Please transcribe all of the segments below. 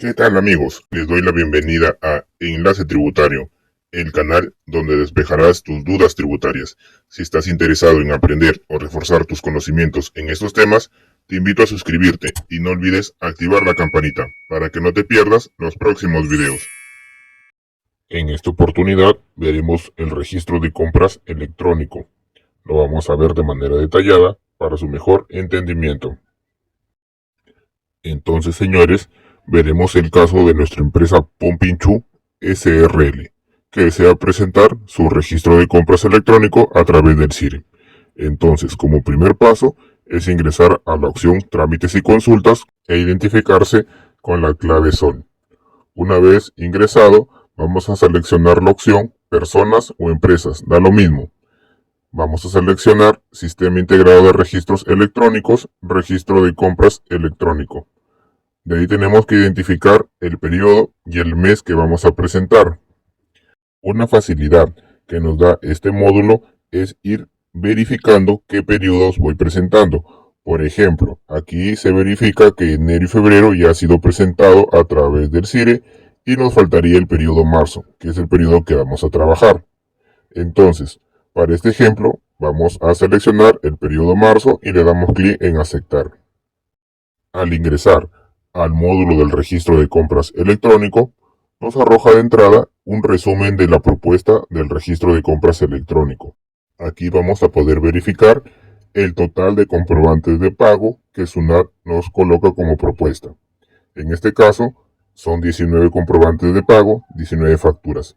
¿Qué tal amigos? Les doy la bienvenida a Enlace Tributario, el canal donde despejarás tus dudas tributarias. Si estás interesado en aprender o reforzar tus conocimientos en estos temas, te invito a suscribirte y no olvides activar la campanita para que no te pierdas los próximos videos. En esta oportunidad veremos el registro de compras electrónico. Lo vamos a ver de manera detallada para su mejor entendimiento. Entonces, señores, veremos el caso de nuestra empresa Pompinchu SRL, que desea presentar su registro de compras electrónico a través del CIRE. Entonces, como primer paso, es ingresar a la opción Trámites y Consultas e identificarse con la clave SOL. Una vez ingresado, vamos a seleccionar la opción Personas o Empresas, da lo mismo. Vamos a seleccionar Sistema Integrado de Registros Electrónicos, Registro de Compras Electrónico. De ahí tenemos que identificar el periodo y el mes que vamos a presentar. Una facilidad que nos da este módulo es ir verificando qué periodos voy presentando. Por ejemplo, aquí se verifica que enero y febrero ya ha sido presentado a través del CIRE y nos faltaría el periodo marzo, que es el periodo que vamos a trabajar. Entonces, para este ejemplo, vamos a seleccionar el periodo marzo y le damos clic en aceptar. Al ingresar al módulo del registro de compras electrónico, nos arroja de entrada un resumen de la propuesta del registro de compras electrónico. Aquí vamos a poder verificar el total de comprobantes de pago que SUNAT nos coloca como propuesta. En este caso, son 19 comprobantes de pago, 19 facturas.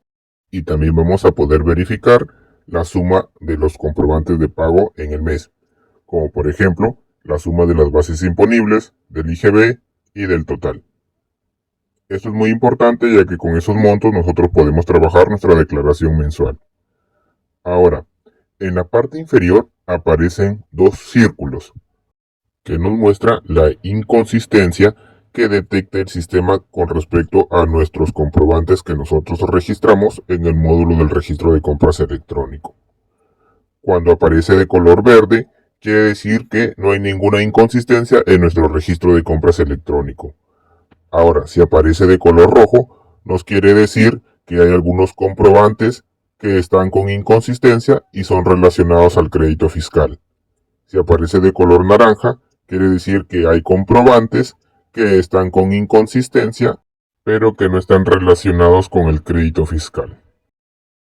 Y también vamos a poder verificar la suma de los comprobantes de pago en el mes, como por ejemplo, la suma de las bases imponibles, del IGB y del total. Esto es muy importante ya que con esos montos nosotros podemos trabajar nuestra declaración mensual. Ahora, en la parte inferior aparecen dos círculos que nos muestra la inconsistencia que detecta el sistema con respecto a nuestros comprobantes que nosotros registramos en el módulo del registro de compras electrónico. Cuando aparece de color verde, quiere decir que no hay ninguna inconsistencia en nuestro registro de compras electrónico. Ahora, si aparece de color rojo, nos quiere decir que hay algunos comprobantes que están con inconsistencia y son relacionados al crédito fiscal. Si aparece de color naranja, quiere decir que hay comprobantes que están con inconsistencia, pero que no están relacionados con el crédito fiscal.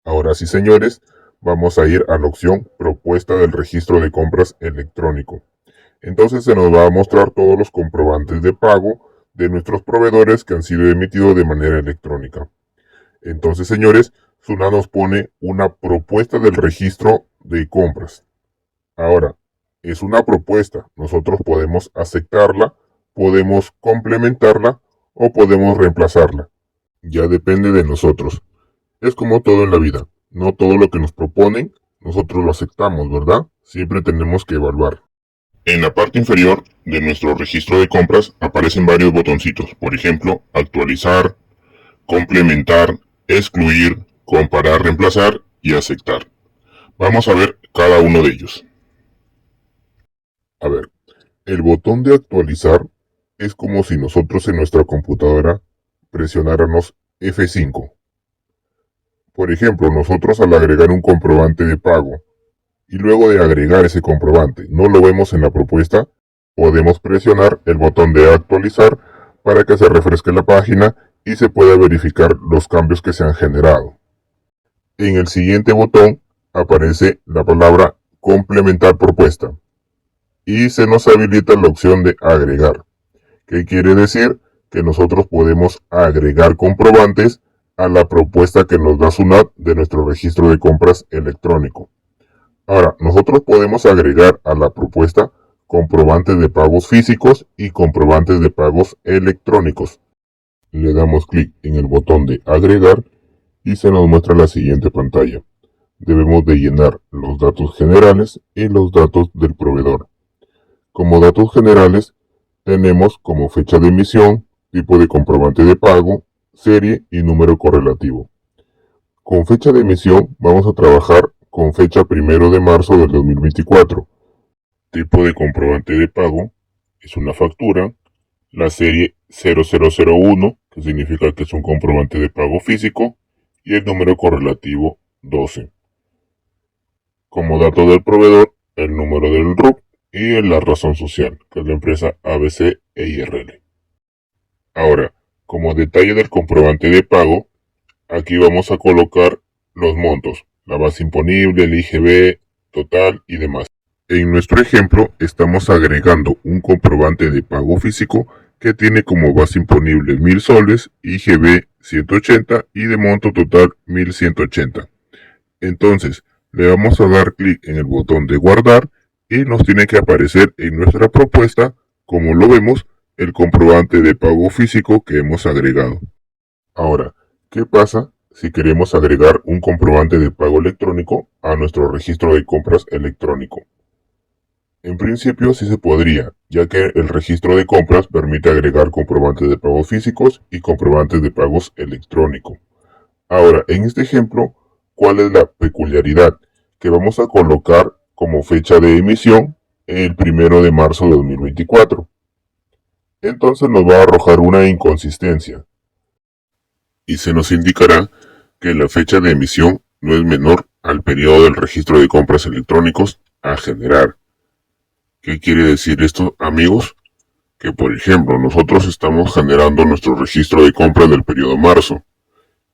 Ahora sí, señores, vamos a ir a la opción Propuesta del registro de compras electrónico. Entonces se nos va a mostrar todos los comprobantes de pago de nuestros proveedores que han sido emitidos de manera electrónica. Entonces, señores, SUNAT nos pone una propuesta del registro de compras. Ahora, es una propuesta. Nosotros podemos aceptarla, podemos complementarla o podemos reemplazarla. Ya depende de nosotros. Es como todo en la vida. No todo lo que nos proponen, nosotros lo aceptamos, ¿verdad? Siempre tenemos que evaluar. En la parte inferior de nuestro registro de compras aparecen varios botoncitos. Por ejemplo, actualizar, complementar, excluir, comparar, reemplazar y aceptar. Vamos a ver cada uno de ellos. A ver, el botón de actualizar es como si nosotros en nuestra computadora presionáramos F5. Por ejemplo, nosotros al agregar un comprobante de pago y luego de agregar ese comprobante no lo vemos en la propuesta, podemos presionar el botón de actualizar para que se refresque la página y se pueda verificar los cambios que se han generado. En el siguiente botón aparece la palabra complementar propuesta y se nos habilita la opción de agregar. ¿Qué quiere decir? Que nosotros podemos agregar comprobantes a la propuesta que nos da SUNAT de nuestro registro de compras electrónico. Ahora, nosotros podemos agregar a la propuesta comprobantes de pagos físicos y comprobantes de pagos electrónicos. Le damos clic en el botón de agregar y se nos muestra la siguiente pantalla. Debemos de llenar los datos generales y los datos del proveedor. Como datos generales tenemos como fecha de emisión, tipo de comprobante de pago, serie y número correlativo. Con fecha de emisión vamos a trabajar con fecha 1 de marzo del 2024. Tipo de comprobante de pago es una factura, la serie 0001, que significa que es un comprobante de pago físico, y el número correlativo 12. Como dato del proveedor, el número del RUC y la razón social, que es la empresa ABC EIRL. Ahora, como detalle del comprobante de pago, aquí vamos a colocar los montos, la base imponible, el IGB, total y demás. En nuestro ejemplo, estamos agregando un comprobante de pago físico que tiene como base imponible 1000 soles, IGB 180 y de monto total 1180. Entonces, le vamos a dar clic en el botón de guardar y nos tiene que aparecer en nuestra propuesta, como lo vemos, el comprobante de pago físico que hemos agregado. Ahora, ¿qué pasa si queremos agregar un comprobante de pago electrónico a nuestro registro de compras electrónico? En principio sí se podría, ya que el registro de compras permite agregar comprobantes de pagos físicos y comprobantes de pagos electrónicos. Ahora, en este ejemplo, ¿cuál es la peculiaridad? Que vamos a colocar como fecha de emisión el 1 de marzo de 2024. Entonces nos va a arrojar una inconsistencia y se nos indicará que la fecha de emisión no es menor al periodo del registro de compras electrónicos a generar. ¿Qué quiere decir esto, amigos? Que por ejemplo, nosotros estamos generando nuestro registro de compras del periodo marzo.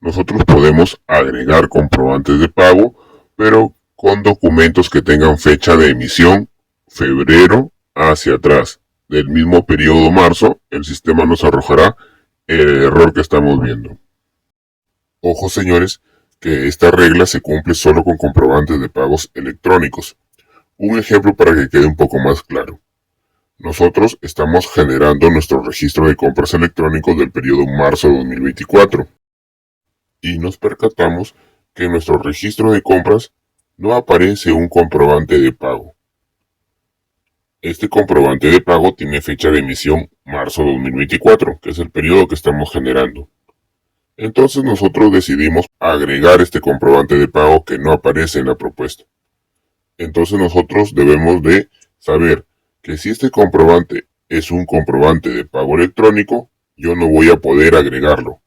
Nosotros podemos agregar comprobantes de pago, pero con documentos que tengan fecha de emisión febrero hacia atrás. Del mismo periodo marzo, el sistema nos arrojará el error que estamos viendo. Ojo, señores, que esta regla se cumple solo con comprobantes de pagos electrónicos. Un ejemplo para que quede un poco más claro. Nosotros estamos generando nuestro registro de compras electrónicos del periodo marzo de 2024 y nos percatamos que en nuestro registro de compras no aparece un comprobante de pago. Este comprobante de pago tiene fecha de emisión marzo 2024, que es el periodo que estamos generando. Entonces nosotros decidimos agregar este comprobante de pago que no aparece en la propuesta. Entonces nosotros debemos de saber que si este comprobante es un comprobante de pago electrónico, yo no voy a poder agregarlo.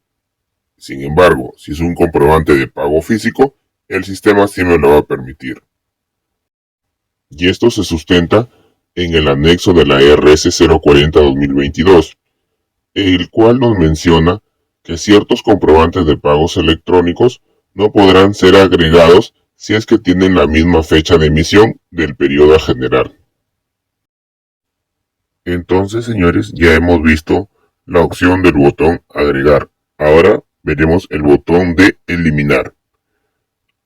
Sin embargo, si es un comprobante de pago físico, el sistema sí me lo va a permitir. Y esto se sustenta en el anexo de la RS 040-2022, el cual nos menciona que ciertos comprobantes de pagos electrónicos no podrán ser agregados si es que tienen la misma fecha de emisión del periodo a generar. Entonces, señores, ya hemos visto la opción del botón agregar. Ahora veremos el botón de eliminar.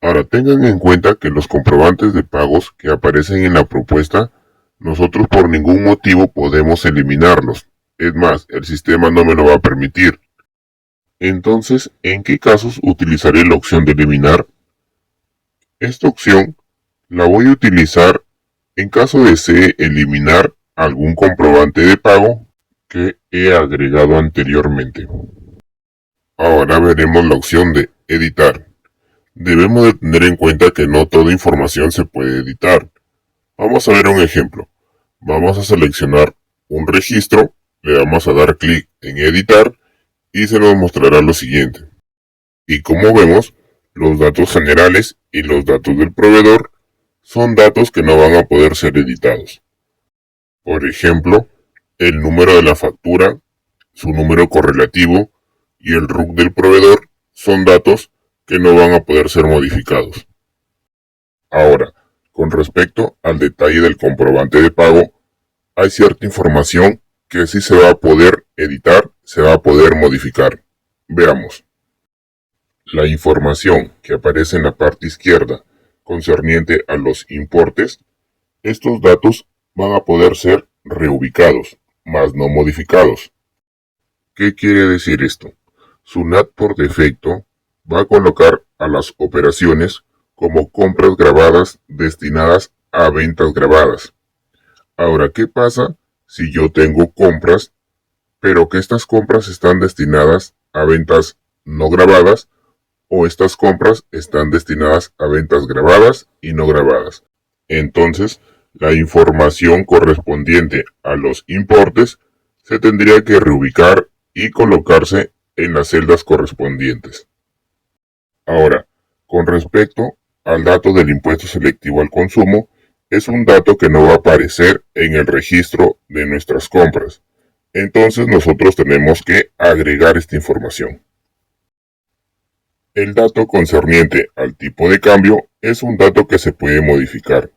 Ahora tengan en cuenta que los comprobantes de pagos que aparecen en la propuesta, nosotros por ningún motivo podemos eliminarlos. Es más, el sistema no me lo va a permitir. Entonces, ¿en qué casos utilizaré la opción de eliminar? Esta opción la voy a utilizar en caso desee eliminar algún comprobante de pago que he agregado anteriormente. Ahora veremos la opción de editar. Debemos de tener en cuenta que no toda información se puede editar. Vamos a ver un ejemplo. Vamos a seleccionar un registro, le vamos a dar clic en editar y se nos mostrará lo siguiente. Y como vemos, los datos generales y los datos del proveedor son datos que no van a poder ser editados. Por ejemplo, el número de la factura, su número correlativo y el RUC del proveedor son datos que no van a poder ser modificados. Ahora, con respecto al detalle del comprobante de pago, hay cierta información que sí se va a poder editar, se va a poder modificar. Veamos. La información que aparece en la parte izquierda concerniente a los importes, estos datos van a poder ser reubicados, mas no modificados. ¿Qué quiere decir esto? SUNAT por defecto va a colocar a las operaciones como compras grabadas destinadas a ventas grabadas. Ahora, ¿qué pasa si yo tengo compras, pero que estas compras están destinadas a ventas no grabadas o estas compras están destinadas a ventas grabadas y no grabadas? Entonces, la información correspondiente a los importes se tendría que reubicar y colocarse en las celdas correspondientes. Ahora, con respecto al dato del impuesto selectivo al consumo, es un dato que no va a aparecer en el registro de nuestras compras. Entonces nosotros tenemos que agregar esta información. El dato concerniente al tipo de cambio es un dato que se puede modificar.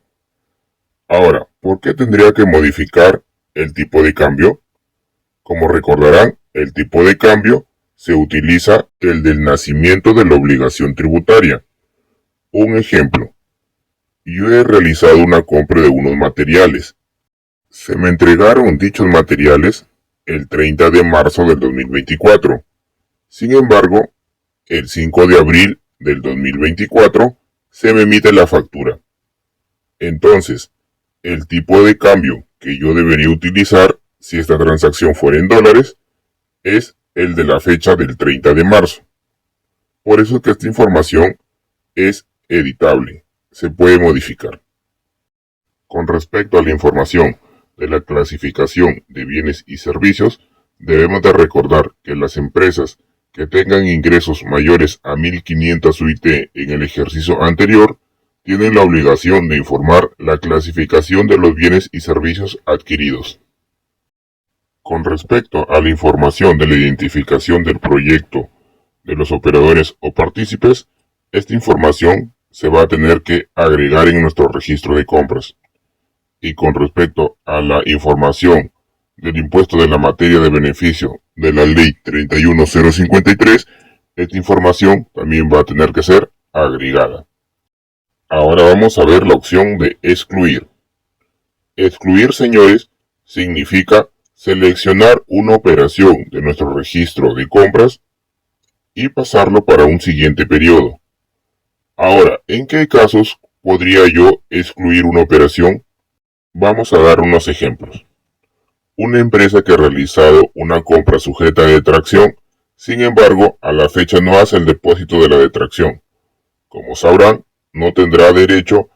Ahora, ¿por qué tendría que modificar el tipo de cambio? Como recordarán, el tipo de cambio se utiliza el del nacimiento de la obligación tributaria. Un ejemplo, yo he realizado una compra de unos materiales. Se me entregaron dichos materiales el 30 de marzo del 2024. Sin embargo, el 5 de abril del 2024 se me emite la factura. Entonces, el tipo de cambio que yo debería utilizar si esta transacción fuera en dólares es el de la fecha del 30 de marzo. Por eso es que esta información es editable, se puede modificar. Con respecto a la información de la clasificación de bienes y servicios, debemos de recordar que las empresas que tengan ingresos mayores a 1.500 UIT en el ejercicio anterior tienen la obligación de informar la clasificación de los bienes y servicios adquiridos. Con respecto a la información de la identificación del proyecto de los operadores o partícipes, esta información se va a tener que agregar en nuestro registro de compras. Y con respecto a la información del impuesto de la materia de beneficio de la ley 31053, esta información también va a tener que ser agregada. Ahora vamos a ver la opción de excluir. Excluir, señores, significa seleccionar una operación de nuestro registro de compras y pasarlo para un siguiente periodo. Ahora, ¿en qué casos podría yo excluir una operación? Vamos a dar unos ejemplos. Una empresa que ha realizado una compra sujeta a detracción, sin embargo, a la fecha no hace el depósito de la detracción. Como sabrán, no tendrá derecho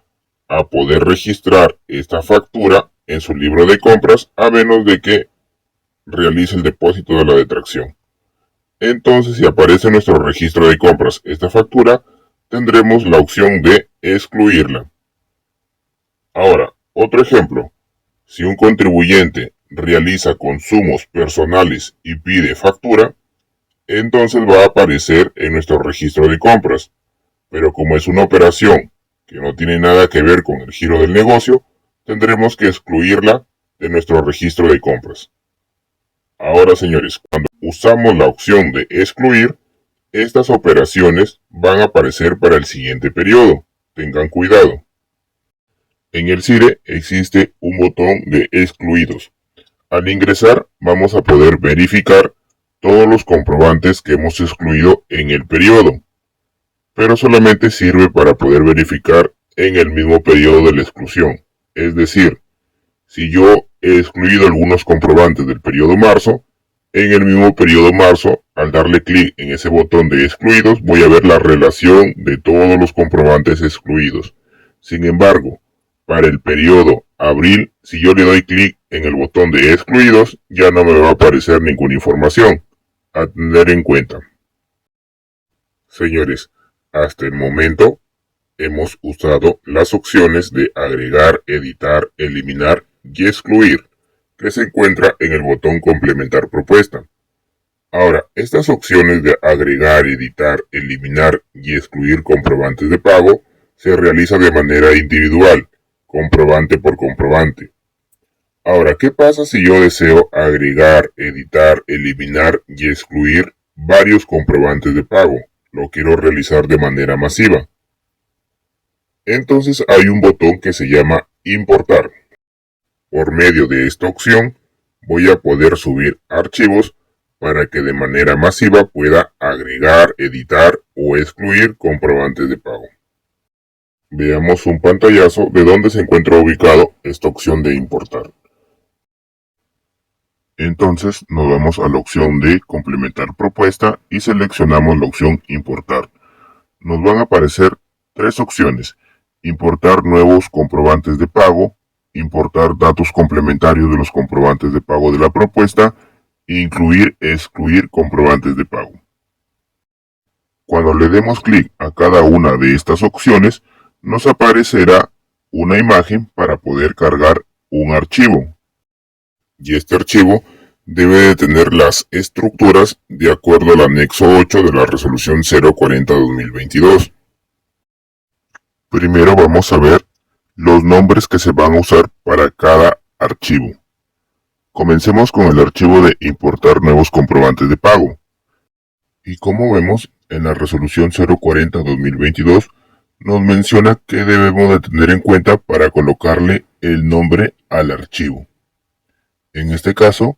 a poder registrar esta factura en su libro de compras a menos de que realice el depósito de la detracción. Entonces, si aparece en nuestro registro de compras esta factura, tendremos la opción de excluirla. Ahora, otro ejemplo. Si un contribuyente realiza consumos personales y pide factura, entonces va a aparecer en nuestro registro de compras. Pero como es una operación que no tiene nada que ver con el giro del negocio, tendremos que excluirla de nuestro registro de compras. Ahora, señores, cuando usamos la opción de excluir, estas operaciones van a aparecer para el siguiente periodo. Tengan cuidado. En el CIRE existe un botón de excluidos. Al ingresar vamos a poder verificar todos los comprobantes que hemos excluido en el periodo, pero solamente sirve para poder verificar en el mismo periodo de la exclusión. Es decir, si yo he excluido algunos comprobantes del periodo marzo, en el mismo periodo marzo, al darle clic en ese botón de excluidos, voy a ver la relación de todos los comprobantes excluidos. Sin embargo, para el periodo abril, si yo le doy clic en el botón de excluidos, ya no me va a aparecer ninguna información. A tener en cuenta. Señores, hasta el momento hemos usado las opciones de agregar, editar, eliminar y excluir, que se encuentra en el botón complementar propuesta. Ahora, estas opciones de agregar, editar, eliminar y excluir comprobantes de pago se realizan de manera individual, comprobante por comprobante. Ahora, ¿qué pasa si yo deseo agregar, editar, eliminar y excluir varios comprobantes de pago? Lo quiero realizar de manera masiva. Entonces hay un botón que se llama importar. Por medio de esta opción voy a poder subir archivos para que de manera masiva pueda agregar, editar o excluir comprobantes de pago. Veamos un pantallazo de dónde se encuentra ubicado esta opción de importar. Entonces nos vamos a la opción de complementar propuesta y seleccionamos la opción importar. Nos van a aparecer tres opciones: importar nuevos comprobantes de pago, importar datos complementarios de los comprobantes de pago de la propuesta e incluir e excluir comprobantes de pago. Cuando le demos clic a cada una de estas opciones, nos aparecerá una imagen para poder cargar un archivo. Y este archivo debe de tener las estructuras de acuerdo al anexo 8 de la resolución 040-2022. Primero vamos a ver los nombres que se van a usar para cada archivo. Comencemos con el archivo de importar nuevos comprobantes de pago. Y como vemos, en la resolución 040-2022 nos menciona que debemos de tener en cuenta para colocarle el nombre al archivo. En este caso,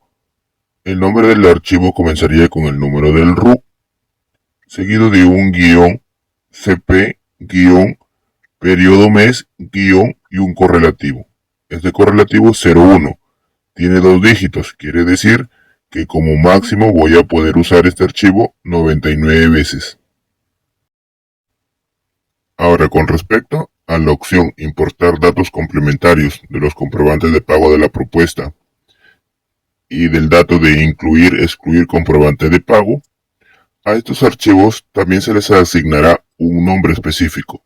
el nombre del archivo comenzaría con el número del RUC, seguido de un guión, CP, guión, periodo mes, guión y un correlativo. Este correlativo 01 tiene 2 dígitos, quiere decir que como máximo voy a poder usar este archivo 99 veces. Ahora, con respecto a la opción importar datos complementarios de los comprobantes de pago de la propuesta y del dato de incluir, excluir comprobante de pago, a estos archivos también se les asignará un nombre específico.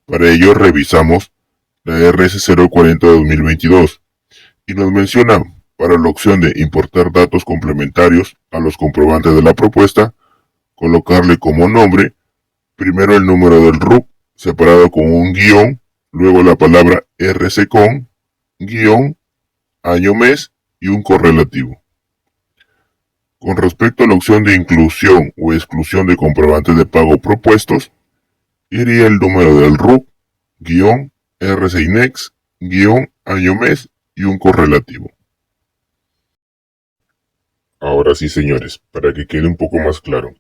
Para ello revisamos la RS 040-2022 y nos menciona para la opción de importar datos complementarios a los comprobantes de la propuesta, colocarle como nombre primero el número del RUC separado con un guión, luego la palabra RC guión, año mes y un correlativo. Con respecto a la opción de inclusión o exclusión de comprobantes de pago propuestos, iría el número del RUC, guión, RCINEX, guión, año mes y un correlativo. Ahora sí, señores, para que quede un poco más claro,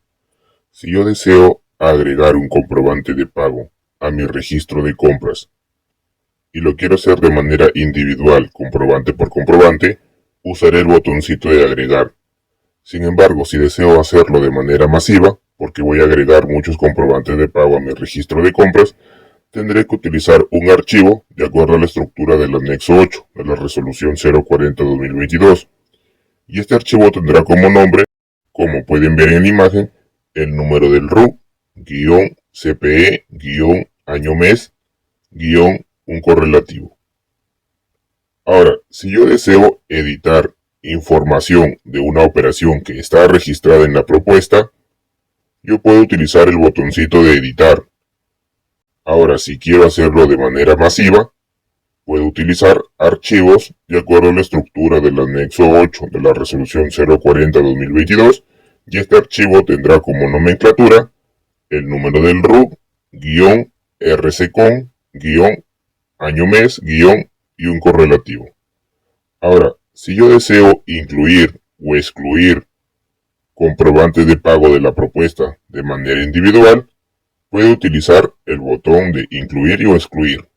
si yo deseo agregar un comprobante de pago a mi registro de compras y lo quiero hacer de manera individual, comprobante por comprobante, usaré el botoncito de agregar. Sin embargo, si deseo hacerlo de manera masiva, porque voy a agregar muchos comprobantes de pago a mi registro de compras, tendré que utilizar un archivo de acuerdo a la estructura del anexo 8 de la resolución 040-2022. Y este archivo tendrá como nombre, como pueden ver en la imagen, el número del RUC, guión, CPE, guión, año mes, guión, un correlativo. Ahora, si yo deseo editar información de una operación que está registrada en la propuesta, yo puedo utilizar el botoncito de editar. Ahora, si quiero hacerlo de manera masiva, puedo utilizar archivos de acuerdo a la estructura del anexo 8 de la resolución 040-2022 y este archivo tendrá como nomenclatura el número del RUC, guión, RCCON, guión, año mes, guión y un correlativo. Ahora, si yo deseo incluir o excluir comprobantes de pago de la propuesta de manera individual, puedo utilizar el botón de incluir o excluir.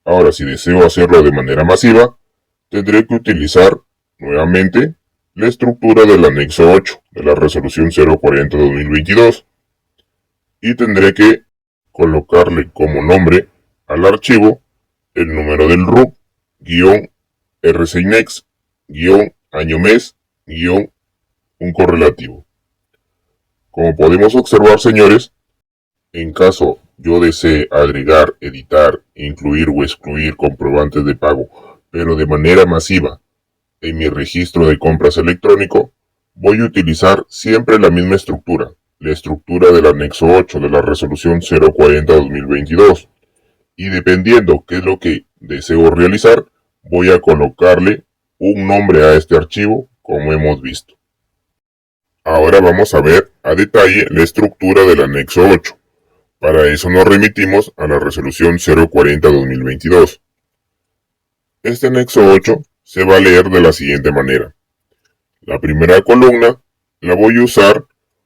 Ahora, si deseo hacerlo de manera masiva, tendré que utilizar nuevamente la estructura del anexo 8 de la resolución 040-2022 y tendré que colocarle como nombre al archivo el número del RUC, guión, RCINEX, guión, año mes, guión, un correlativo. Como podemos observar, señores, en caso yo desee agregar, editar, incluir o excluir comprobantes de pago, pero de manera masiva, en mi registro de compras electrónico, voy a utilizar siempre la misma estructura, la estructura del anexo 8 de la resolución 040-2022. Y dependiendo qué es lo que deseo realizar, voy a colocarle un nombre a este archivo, como hemos visto. Ahora vamos a ver a detalle la estructura del anexo 8. Para eso nos remitimos a la resolución 040-2022. Este anexo 8 se va a leer de la siguiente manera. La primera columna la voy a usar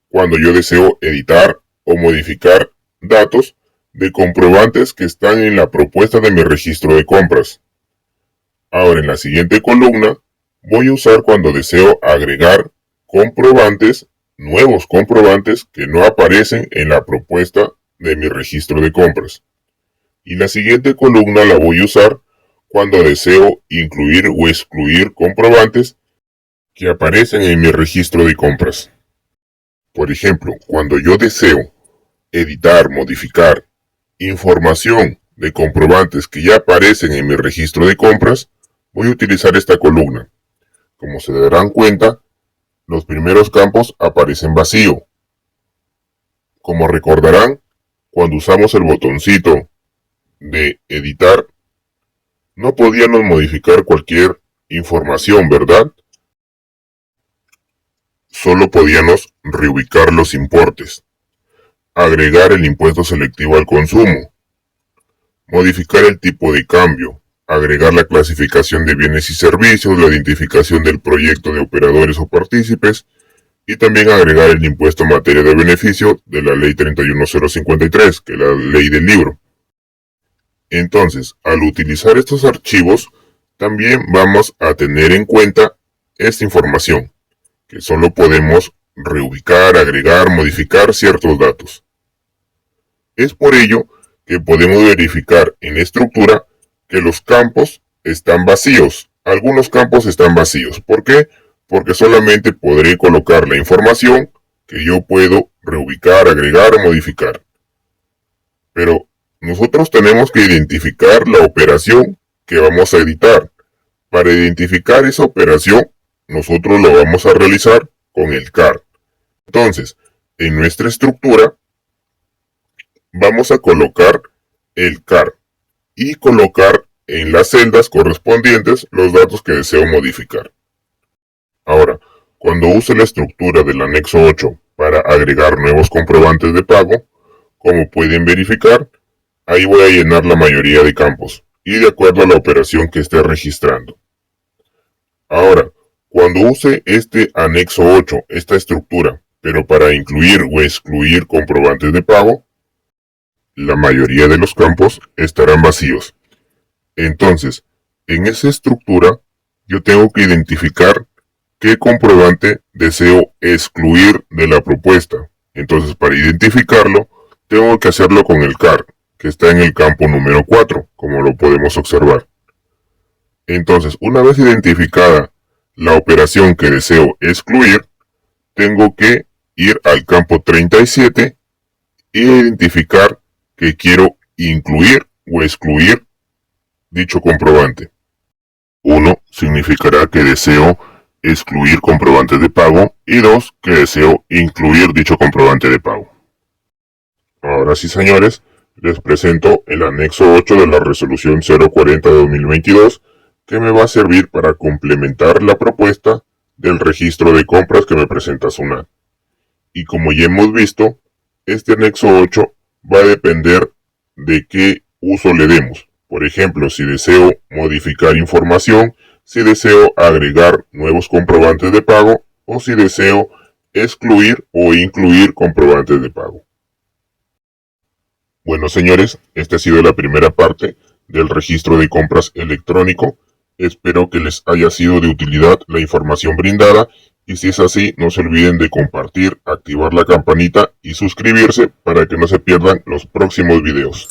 cuando yo deseo editar o modificar datos de comprobantes que están en la propuesta de mi registro de compras. Ahora en la siguiente columna voy a usar cuando deseo agregar comprobantes, nuevos comprobantes que no aparecen en la propuesta de mi registro de compras. Y la siguiente columna la voy a usar cuando deseo incluir o excluir comprobantes que aparecen en mi registro de compras. Por ejemplo, cuando yo deseo editar, modificar información de comprobantes que ya aparecen en mi registro de compras, voy a utilizar esta columna. Como se darán cuenta, los primeros campos aparecen vacío. Como recordarán, cuando usamos el botoncito de editar, no podíamos modificar cualquier información, ¿verdad? Solo podíamos reubicar los importes, agregar el impuesto selectivo al consumo, modificar el tipo de cambio, agregar la clasificación de bienes y servicios, la identificación del proyecto de operadores o partícipes, y también agregar el impuesto en materia de beneficio de la ley 31053, que es la ley del libro. Entonces, al utilizar estos archivos, también vamos a tener en cuenta esta información, que solo podemos reubicar, agregar, modificar ciertos datos. Es por ello que podemos verificar en la estructura que los campos están vacíos. Algunos campos están vacíos. ¿Por qué? Porque solamente podré colocar la información que yo puedo reubicar, agregar o modificar. Pero nosotros tenemos que identificar la operación que vamos a editar. Para identificar esa operación, nosotros lo vamos a realizar con el CAR. Entonces, en nuestra estructura, vamos a colocar el CAR y colocar en las celdas correspondientes los datos que deseo modificar. Ahora, cuando use la estructura del anexo 8 para agregar nuevos comprobantes de pago, como pueden verificar, ahí voy a llenar la mayoría de campos y de acuerdo a la operación que esté registrando. Ahora, cuando use este anexo 8, esta estructura, pero para incluir o excluir comprobantes de pago, la mayoría de los campos estarán vacíos. Entonces, en esa estructura, yo tengo que identificar qué comprobante deseo excluir de la propuesta. Entonces, para identificarlo, tengo que hacerlo con el CAR, que está en el campo número 4, como lo podemos observar. Entonces, una vez identificada la operación que deseo excluir, tengo que ir al campo 37 e identificar que quiero incluir o excluir dicho comprobante. 1 significará que deseo excluir comprobantes de pago y 2 que deseo incluir dicho comprobante de pago. Ahora sí, señores, les presento el anexo 8 de la resolución 040 de 2022 que me va a servir para complementar la propuesta del registro de compras que me presenta SUNAT. Y como ya hemos visto, este anexo 8 va a depender de qué uso le demos. Por ejemplo, si deseo modificar información, si deseo agregar nuevos comprobantes de pago o si deseo excluir o incluir comprobantes de pago. Bueno, señores, esta ha sido la primera parte del registro de compras electrónico. Espero que les haya sido de utilidad la información brindada y si es así, no se olviden de compartir, activar la campanita y suscribirse para que no se pierdan los próximos videos.